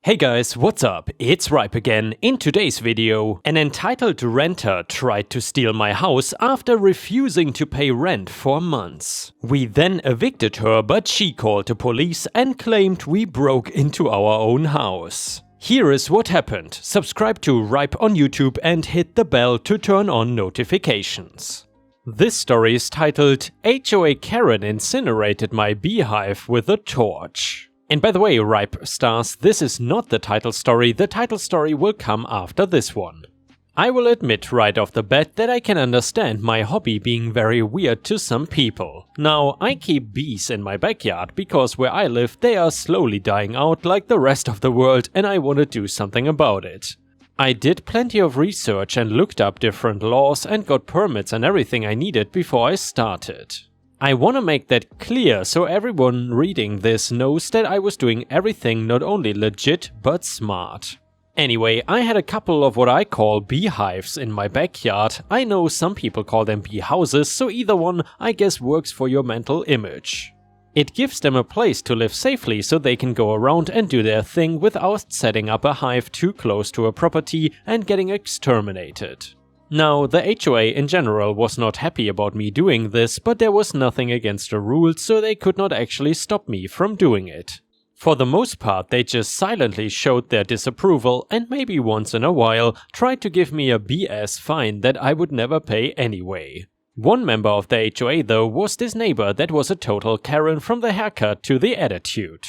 Hey guys, what's up? It's Ripe again. In today's video, an entitled renter tried to steal my house after refusing to pay rent for months. We then evicted her, but she called the police and claimed we broke into our own house. Here is what happened. Subscribe to Ripe on YouTube and hit the bell to turn on notifications. This story is titled HOA Karen incinerated my beehive with a torch. And by the way, Ripe stars, this is not the title story. The title story will come after this one. I will admit right off the bat that I can understand my hobby being very weird to some people. Now, I keep bees in my backyard because where I live they are slowly dying out like the rest of the world and I want to do something about it. I did plenty of research and looked up different laws and got permits and everything I needed before I started. I want to make that clear so everyone reading this knows that I was doing everything not only legit but smart. Anyway, I had a couple of what I call beehives in my backyard. I know some people call them bee houses, so either one I guess works for your mental image. It gives them a place to live safely so they can go around and do their thing without setting up a hive too close to a property and getting exterminated. Now, the HOA in general was not happy about me doing this, but there was nothing against the rules, so they could not actually stop me from doing it. For the most part, they just silently showed their disapproval and maybe once in a while tried to give me a BS fine that I would never pay anyway. One member of the HOA though was this neighbor that was a total Karen from the haircut to the attitude.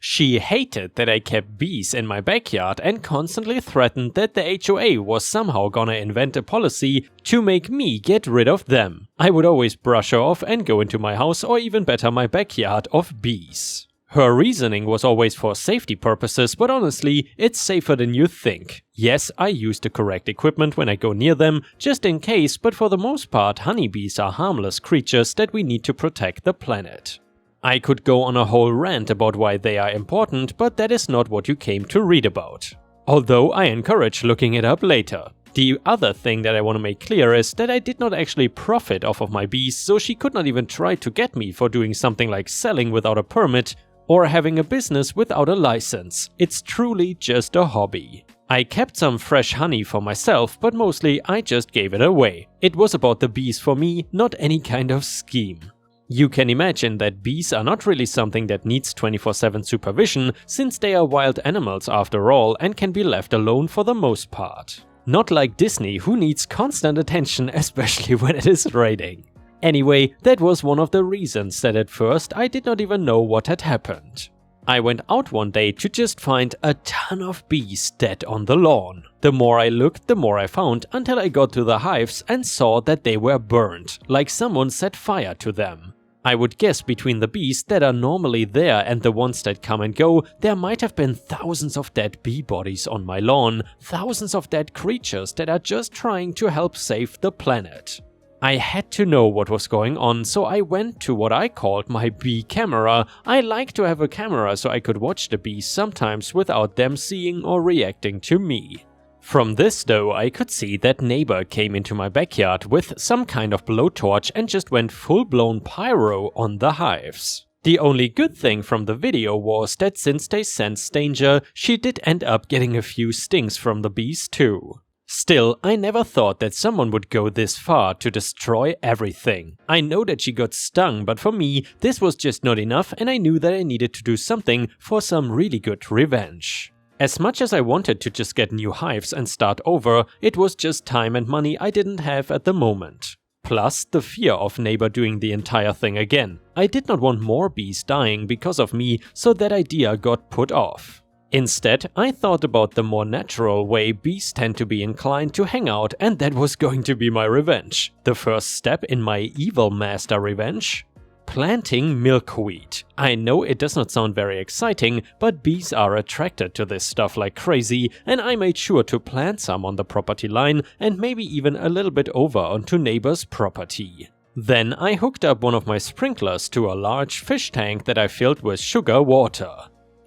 She hated that I kept bees in my backyard and constantly threatened that the HOA was somehow gonna invent a policy to make me get rid of them. I would always brush her off and go into my house or even better my backyard of bees. Her reasoning was always for safety purposes, but honestly, it's safer than you think. Yes, I use the correct equipment when I go near them, just in case, but for the most part, honeybees are harmless creatures that we need to protect the planet. I could go on a whole rant about why they are important, but that is not what you came to read about. Although I encourage looking it up later. The other thing that I want to make clear is that I did not actually profit off of my bees, so she could not even try to get me for doing something like selling without a permit or having a business without a license. It's truly just a hobby. I kept some fresh honey for myself, but mostly I just gave it away. It was about the bees for me, not any kind of scheme. You can imagine that bees are not really something that needs 24/7 supervision, since they are wild animals after all and can be left alone for the most part. Not like Disney, who needs constant attention, especially when it is raining. Anyway, that was one of the reasons that at first I did not even know what had happened. I went out one day to just find a ton of bees dead on the lawn. The more I looked, the more I found, until I got to the hives and saw that they were burned, like someone set fire to them. I would guess between the bees that are normally there and the ones that come and go, there might have been thousands of dead bee bodies on my lawn, thousands of dead creatures that are just trying to help save the planet. I had to know what was going on, so I went to what I called my bee camera. I like to have a camera so I could watch the bees sometimes without them seeing or reacting to me. From this though, I could see that neighbor came into my backyard with some kind of blowtorch and just went full-blown pyro on the hives. The only good thing from the video was that since they sensed danger, she did end up getting a few stings from the bees too. Still, I never thought that someone would go this far to destroy everything. I know that she got stung, but for me, this was just not enough and I knew that I needed to do something for some really good revenge. As much as I wanted to just get new hives and start over, it was just time and money I didn't have at the moment. Plus, the fear of neighbor doing the entire thing again. I did not want more bees dying because of me, so that idea got put off. Instead, I thought about the more natural way bees tend to be inclined to hang out, and that was going to be my revenge. The first step in my evil master revenge? Planting milkweed. I know it does not sound very exciting, but bees are attracted to this stuff like crazy, and I made sure to plant some on the property line and maybe even a little bit over onto neighbor's property. Then I hooked up one of my sprinklers to a large fish tank that I filled with sugar water.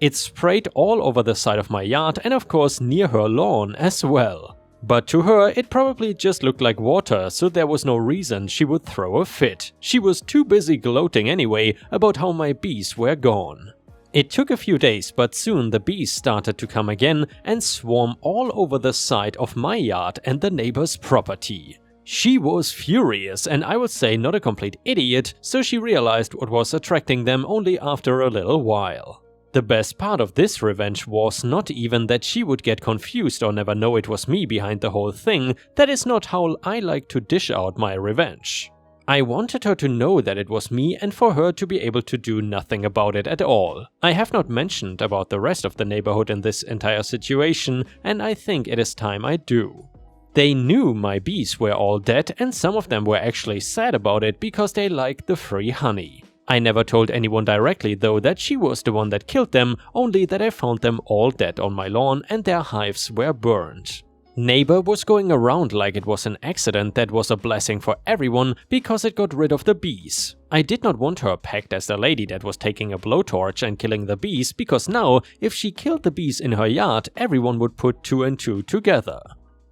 It sprayed all over the side of my yard and of course near her lawn as well. But to her, it probably just looked like water, so there was no reason she would throw a fit. She was too busy gloating anyway about how my bees were gone. It took a few days, but soon the bees started to come again and swarm all over the side of my yard and the neighbor's property. She was furious, and I would say not a complete idiot, so she realized what was attracting them only after a little while. The best part of this revenge was not even that she would get confused or never know it was me behind the whole thing. That is not how I like to dish out my revenge. I wanted her to know that it was me and for her to be able to do nothing about it at all. I have not mentioned about the rest of the neighborhood in this entire situation, and I think it is time I do. They knew my bees were all dead, and some of them were actually sad about it because they liked the free honey. I never told anyone directly though that she was the one that killed them, only that I found them all dead on my lawn and their hives were burned. Neighbor was going around like it was an accident that was a blessing for everyone because it got rid of the bees. I did not want her pegged as the lady that was taking a blowtorch and killing the bees, because now, if she killed the bees in her yard, everyone would put 2 and 2 together.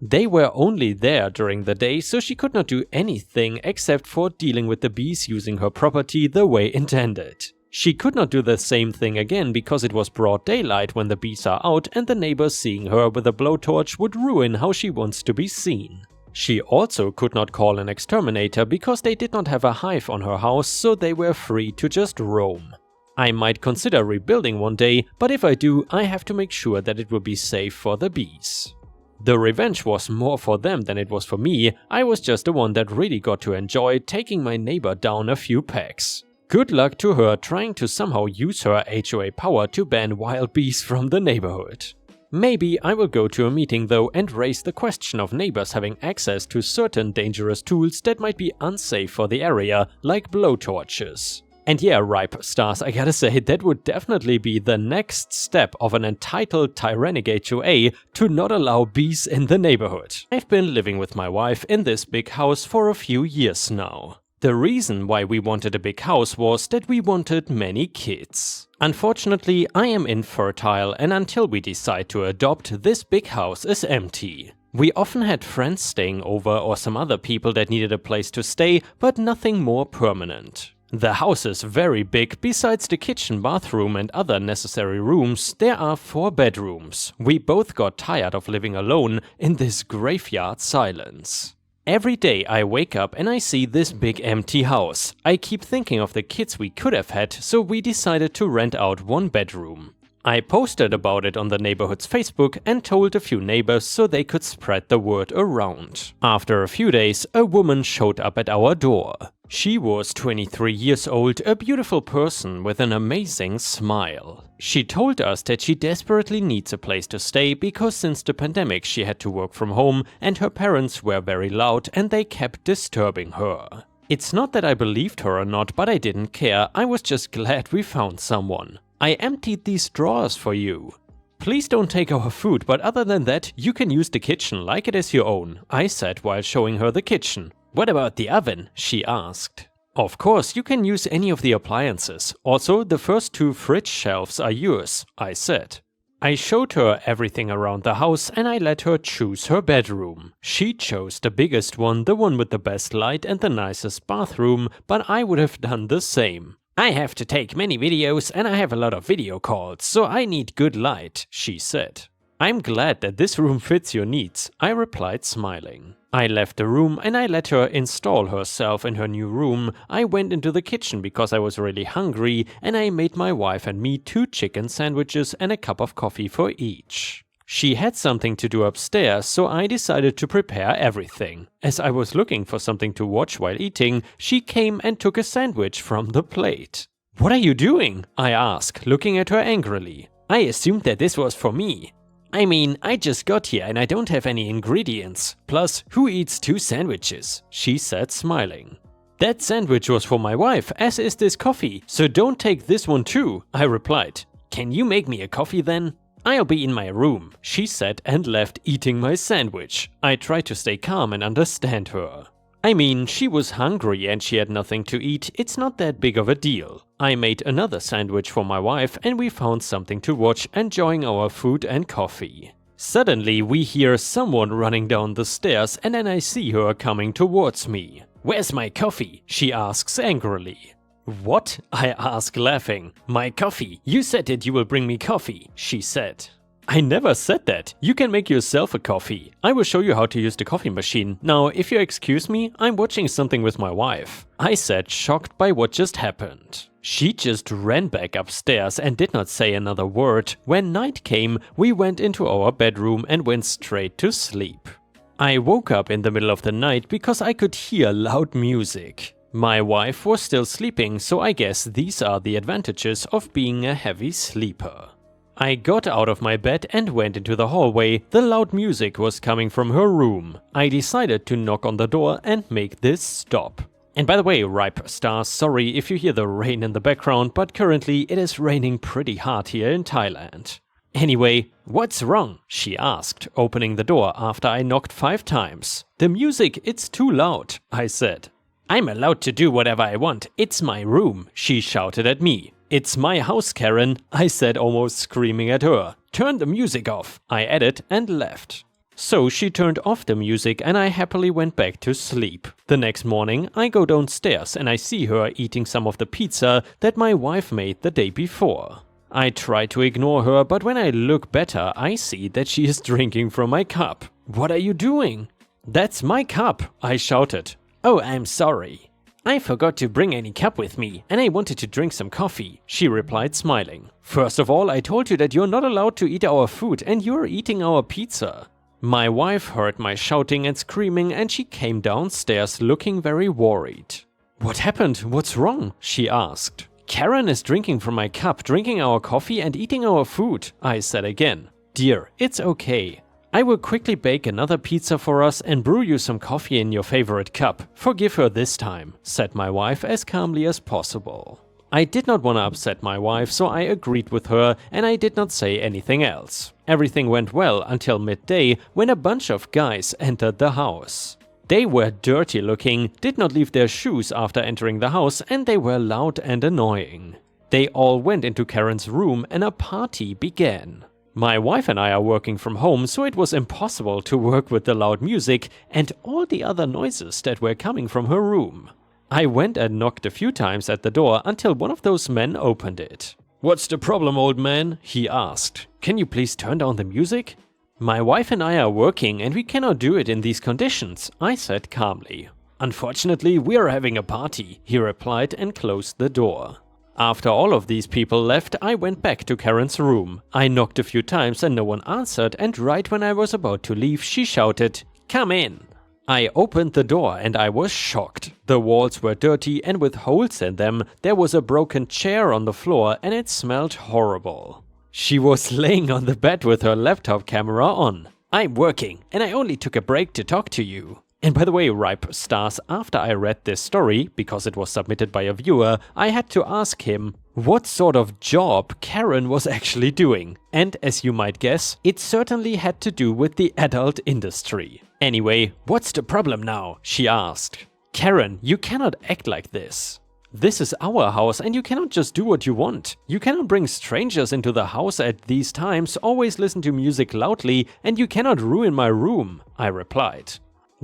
They were only there during the day, so she could not do anything except for dealing with the bees using her property the way intended. She could not do the same thing again because it was broad daylight when the bees are out, and the neighbors seeing her with a blowtorch would ruin how she wants to be seen. She also could not call an exterminator because they did not have a hive on her house, so they were free to just roam. I might consider rebuilding one day, but if I do, I have to make sure that it will be safe for the bees. The revenge was more for them than it was for me. I was just the one that really got to enjoy taking my neighbor down a few pegs. Good luck to her trying to somehow use her HOA power to ban wild bees from the neighborhood. Maybe I will go to a meeting though and raise the question of neighbors having access to certain dangerous tools that might be unsafe for the area, like blowtorches. And yeah, Ripe Stars, I gotta say, that would definitely be the next step of an entitled tyrannic HOA to not allow bees in the neighborhood. I've been living with my wife in this big house for a few years now. The reason why we wanted a big house was that we wanted many kids. Unfortunately, I am infertile, and until we decide to adopt, this big house is empty. We often had friends staying over or some other people that needed a place to stay, but nothing more permanent. The house is very big. Besides the kitchen, bathroom and other necessary rooms, there are 4 bedrooms. We both got tired of living alone in this graveyard silence. Every day I wake up and I see this big empty house. I keep thinking of the kids we could have had, so we decided to rent out 1 bedroom. I posted about it on the neighborhood's Facebook and told a few neighbors so they could spread the word around. After a few days, a woman showed up at our door. She was 23 years old, a beautiful person with an amazing smile. She told us that she desperately needs a place to stay because since the pandemic she had to work from home and her parents were very loud and they kept disturbing her. It's not that I believed her or not, but I didn't care. I was just glad we found someone. I emptied these drawers for you. Please don't take our food, but other than that, you can use the kitchen like it is your own, I said while showing her the kitchen. What about the oven? She asked. Of course, you can use any of the appliances. Also, the first 2 fridge shelves are yours, I said. I showed her everything around the house and I let her choose her bedroom. She chose the biggest one, the one with the best light and the nicest bathroom, but I would have done the same. I have to take many videos and I have a lot of video calls, so I need good light, she said. I'm glad that this room fits your needs, I replied smiling. I left the room and I let her install herself in her new room. I went into the kitchen because I was really hungry and I made my wife and me 2 chicken sandwiches and a cup of coffee for each. She had something to do upstairs, so I decided to prepare everything. As I was looking for something to watch while eating, she came and took a sandwich from the plate. What are you doing? I asked, looking at her angrily. I assumed that this was for me. I mean, I just got here and I don't have any ingredients. Plus, who eats 2 sandwiches? She said, smiling. That sandwich was for my wife, as is this coffee, so don't take this one too, I replied. Can you make me a coffee then? I'll be in my room, she said and left eating my sandwich. I tried to stay calm and understand her. I mean, she was hungry and she had nothing to eat. It's not that big of a deal. I made another sandwich for my wife and we found something to watch, enjoying our food and coffee. Suddenly we hear someone running down the stairs and then I see her coming towards me. Where's my coffee? She asks angrily. "What?" I asked, laughing. "My coffee. You said that you will bring me coffee," she said. "I never said that. You can make yourself a coffee. I will show you how to use the coffee machine. Now, if you excuse me, I'm watching something with my wife," I said, shocked by what just happened. She just ran back upstairs and did not say another word. When night came, we went into our bedroom and went straight to sleep. I woke up in the middle of the night because I could hear loud music. My wife was still sleeping, so I guess these are the advantages of being a heavy sleeper. I got out of my bed and went into the hallway. The loud music was coming from her room. I decided to knock on the door and make this stop. And by the way, Ripe Stars, sorry if you hear the rain in the background, but currently it is raining pretty hard here in Thailand. "Anyway, what's wrong?" she asked, opening the door after I knocked 5 times. "The music, it's too loud," I said. "I'm allowed to do whatever I want. It's my room," she shouted at me. "It's my house, Karen," I said, almost screaming at her. "Turn the music off," I added and left. So she turned off the music and I happily went back to sleep. The next morning I go downstairs and I see her eating some of the pizza that my wife made the day before. I try to ignore her, but when I look better I see that she is drinking from my cup. "What are you doing?" "That's my cup," I shouted. "Oh, I'm sorry. I forgot to bring any cup with me, and I wanted to drink some coffee," she replied, smiling. "First of all, I told you that you're not allowed to eat our food, and you're eating our pizza." My wife heard my shouting and screaming, and she came downstairs looking very worried. "What happened? What's wrong?" she asked. "Karen is drinking from my cup, drinking our coffee and eating our food," I said again. "Dear, it's okay. I will quickly bake another pizza for us and brew you some coffee in your favorite cup. Forgive her this time," said my wife as calmly as possible. I did not want to upset my wife, so I agreed with her and I did not say anything else. Everything went well until midday when a bunch of guys entered the house. They were dirty looking, did not leave their shoes after entering the house, and they were loud and annoying. They all went into Karen's room and a party began. My wife and I are working from home, so it was impossible to work with the loud music and all the other noises that were coming from her room. I went and knocked a few times at the door until one of those men opened it. "What's the problem, old man?" he asked. "Can you please turn down the music?" "My wife and I are working and we cannot do it in these conditions," I said calmly. "Unfortunately, we are having a party," he replied and closed the door. After all of these people left, I went back to Karen's room. I knocked a few times and no one answered, and right when I was about to leave, she shouted, "Come in." I opened the door and I was shocked. The walls were dirty and with holes in them. There was a broken chair on the floor and it smelled horrible. She was laying on the bed with her laptop camera on. "I'm working and I only took a break to talk to you." And by the way, Ripe Stars, after I read this story, because it was submitted by a viewer, I had to ask him what sort of job Karen was actually doing. And as you might guess, it certainly had to do with the adult industry. "Anyway, what's the problem now?" she asked. "Karen, you cannot act like this. This is our house and you cannot just do what you want. You cannot bring strangers into the house at these times, always listen to music loudly, and you cannot ruin my room," I replied.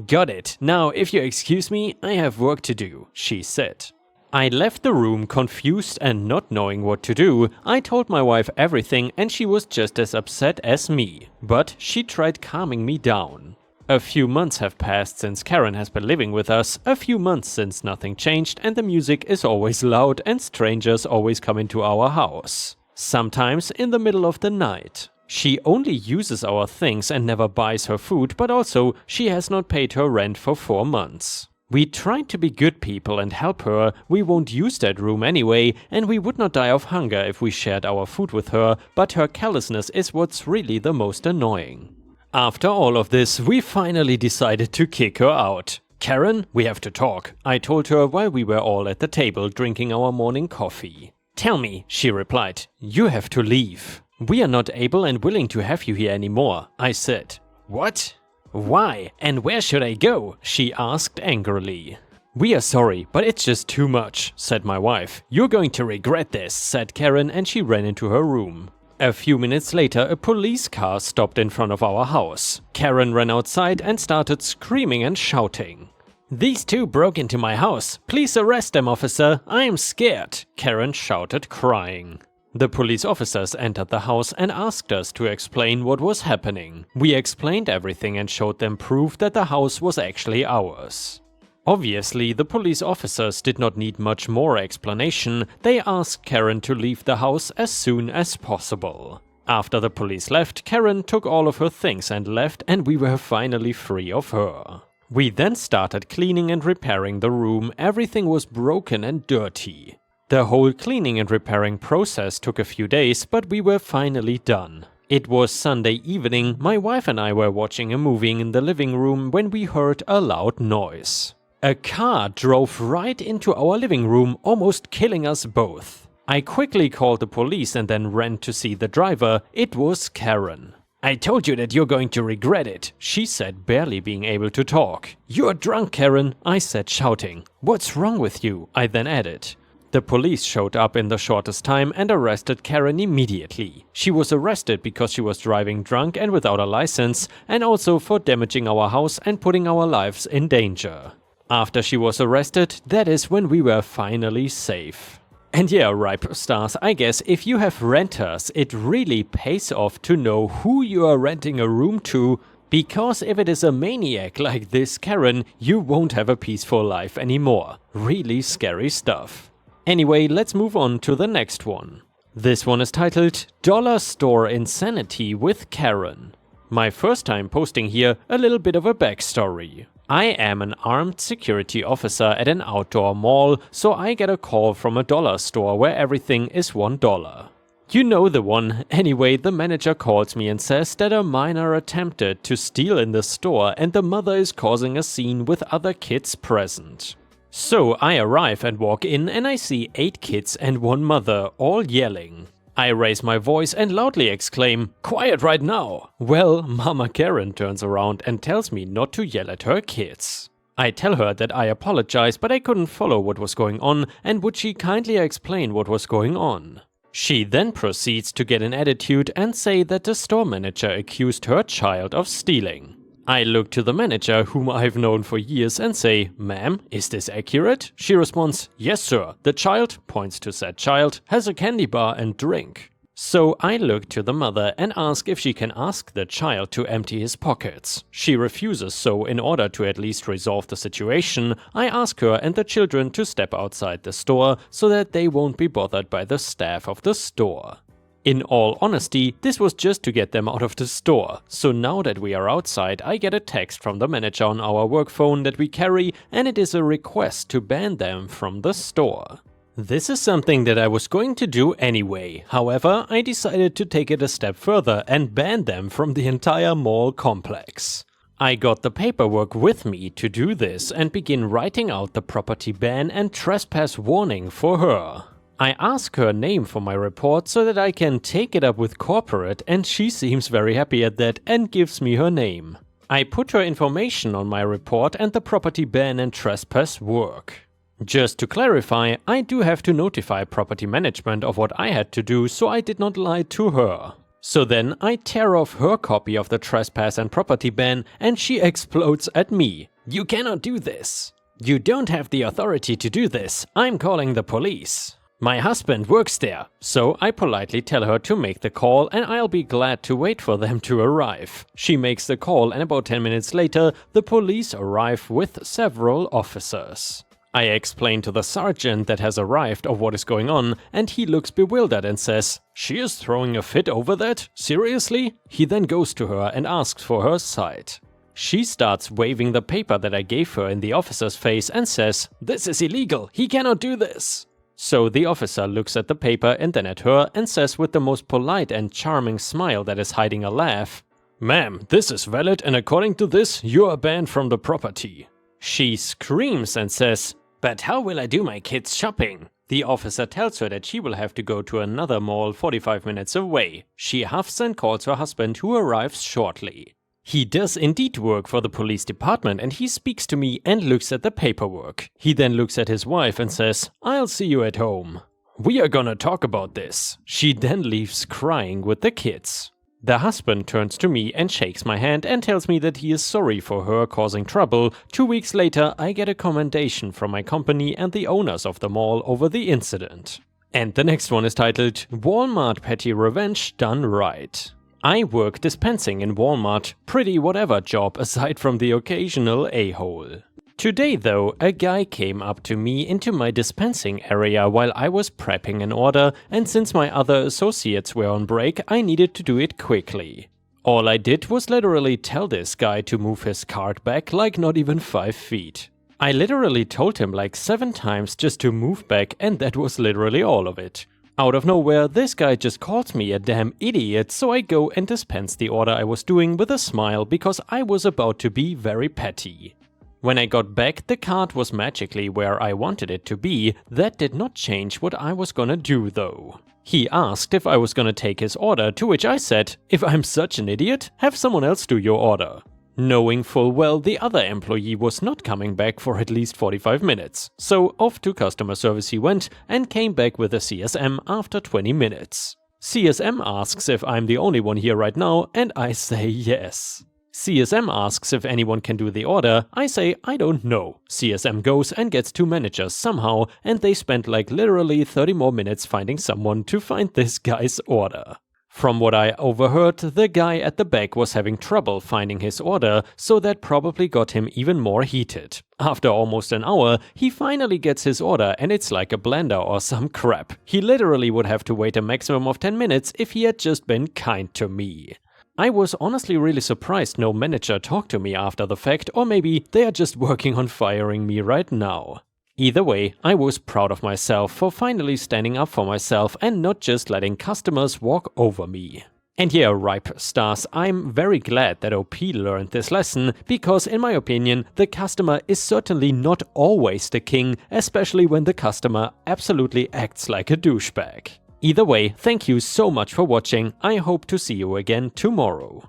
"Got it. Now, if you excuse me, I have work to do," she said. I left the room confused and not knowing what to do. I told my wife everything and she was just as upset as me. But she tried calming me down. A few months have passed since Karen has been living with us, a few months since nothing changed and the music is always loud and strangers always come into our house. Sometimes in the middle of the night. She only uses our things and never buys her food, but also she has not paid her rent for 4 months. We tried to be good people and help her. We won't use that room anyway, and we would not die of hunger if we shared our food with her, but her carelessness is what's really the most annoying. After all of this, we finally decided to kick her out. "Karen, we have to talk," I told her while we were all at the table drinking our morning coffee. "Tell me," she replied, "you have to leave. We are not able and willing to have you here anymore," I said. "What? Why? And where should I go?" she asked angrily. "We are sorry, but it's just too much," said my wife. "You're going to regret this," said Karen, and she ran into her room. A few minutes later, a police car stopped in front of our house. Karen ran outside and started screaming and shouting. "These two broke into my house. Please arrest them, officer. I am scared," Karen shouted, crying. The police officers entered the house and asked us to explain what was happening. We explained everything and showed them proof that the house was actually ours. Obviously, the police officers did not need much more explanation. They asked Karen to leave the house as soon as possible. After the police left, Karen took all of her things and left, and we were finally free of her. We then started cleaning and repairing the room. Everything was broken and dirty. The whole cleaning and repairing process took a few days, but we were finally done. It was Sunday evening. My wife and I were watching a movie in the living room when we heard a loud noise. A car drove right into our living room, almost killing us both. I quickly called the police and then ran to see the driver. It was Karen. "I told you that you're going to regret it," she said, barely being able to talk. "You're drunk, Karen," I said, shouting. "What's wrong with you?" I then added. The police showed up in the shortest time and arrested Karen immediately. She was arrested because she was driving drunk and without a license, and also for damaging our house and putting our lives in danger. After she was arrested, that is when we were finally safe. And yeah, Ripe Stars, I guess if you have renters, it really pays off to know who you are renting a room to, because if it is a maniac like this Karen, you won't have a peaceful life anymore. Really scary stuff. Anyway, let's move on to the next one. This one is titled Dollar Store Insanity with Karen. My first time posting here, a little bit of a backstory. I am an armed security officer at an outdoor mall, so I get a call from a dollar store where everything is $1. You know the one. Anyway, the manager calls me and says that a minor attempted to steal in the store and the mother is causing a scene with other kids present. So I arrive and walk in and I see 8 kids and 1 mother, all yelling. I raise my voice and loudly exclaim, "Quiet right now!" Well, Mama Karen turns around and tells me not to yell at her kids. I tell her that I apologize, but I couldn't follow what was going on and would she kindly explain what was going on. She then proceeds to get an attitude and say that the store manager accused her child of stealing. I look to the manager, whom I've known for years, and say, "Ma'am, is this accurate?" She responds, "Yes, sir. The child," points to said child, "has a candy bar and drink." So I look to the mother and ask if she can ask the child to empty his pockets. She refuses, so in order to at least resolve the situation, I ask her and the children to step outside the store so that they won't be bothered by the staff of the store. In all honesty, this was just to get them out of the store. So now that we are outside, I get a text from the manager on our work phone that we carry, and it is a request to ban them from the store. This is something that I was going to do anyway. However, I decided to take it a step further and ban them from the entire mall complex. I got the paperwork with me to do this and begin writing out the property ban and trespass warning for her. I ask her name for my report so that I can take it up with corporate, and she seems very happy at that and gives me her name. I put her information on my report and the property ban and trespass work. Just to clarify, I do have to notify property management of what I had to do, so I did not lie to her. So then I tear off her copy of the trespass and property ban and she explodes at me. "You cannot do this. You don't have the authority to do this. I'm calling the police. My husband works there." So I politely tell her to make the call and I'll be glad to wait for them to arrive. She makes the call and about 10 minutes later, the police arrive with several officers. I explain to the sergeant that has arrived of what is going on and he looks bewildered and says, "She is throwing a fit over that? Seriously?" He then goes to her and asks for her side. She starts waving the paper that I gave her in the officer's face and says, "This is illegal. He cannot do this." So the officer looks at the paper and then at her and says with the most polite and charming smile that is hiding a laugh, "Ma'am, this is valid and according to this, you are banned from the property." She screams and says, "But how will I do my kids' shopping?" The officer tells her that she will have to go to another mall 45 minutes away. She huffs and calls her husband, who arrives shortly. He does indeed work for the police department and he speaks to me and looks at the paperwork. He then looks at his wife and says, "I'll see you at home. We are gonna talk about this." She then leaves crying with the kids. The husband turns to me and shakes my hand and tells me that he is sorry for her causing trouble. 2 weeks later, I get a commendation from my company and the owners of the mall over the incident. And the next one is titled Walmart Petty Revenge Done Right. I work dispensing in Walmart, pretty whatever job aside from the occasional a-hole. Today though, a guy came up to me into my dispensing area while I was prepping an order, and since my other associates were on break, I needed to do it quickly. All I did was literally tell this guy to move his cart back like not even 5 feet. I literally told him like 7 times just to move back, and that was literally all of it. Out of nowhere, this guy just calls me a damn idiot, so I go and dispense the order I was doing with a smile because I was about to be very petty. When I got back, the cart was magically where I wanted it to be. That did not change what I was gonna do though. He asked if I was gonna take his order, to which I said, if I'm such an idiot, have someone else do your order. Knowing full well the other employee was not coming back for at least 45 minutes. So off to customer service he went and came back with a CSM after 20 minutes. CSM asks if I'm the only one here right now, and I say yes. CSM asks if anyone can do the order, I say I don't know. CSM goes and gets 2 managers somehow, and they spend like literally 30 more minutes finding someone to find this guy's order. From what I overheard, the guy at the back was having trouble finding his order, so that probably got him even more heated. After almost an hour, he finally gets his order and it's like a blender or some crap. He literally would have to wait a maximum of 10 minutes if he had just been kind to me. I was honestly really surprised no manager talked to me after the fact, or maybe they are just working on firing me right now. Either way, I was proud of myself for finally standing up for myself and not just letting customers walk over me. And yeah, ripe stars, I'm very glad that OP learned this lesson, because in my opinion, the customer is certainly not always the king, especially when the customer absolutely acts like a douchebag. Either way, thank you so much for watching. I hope to see you again tomorrow.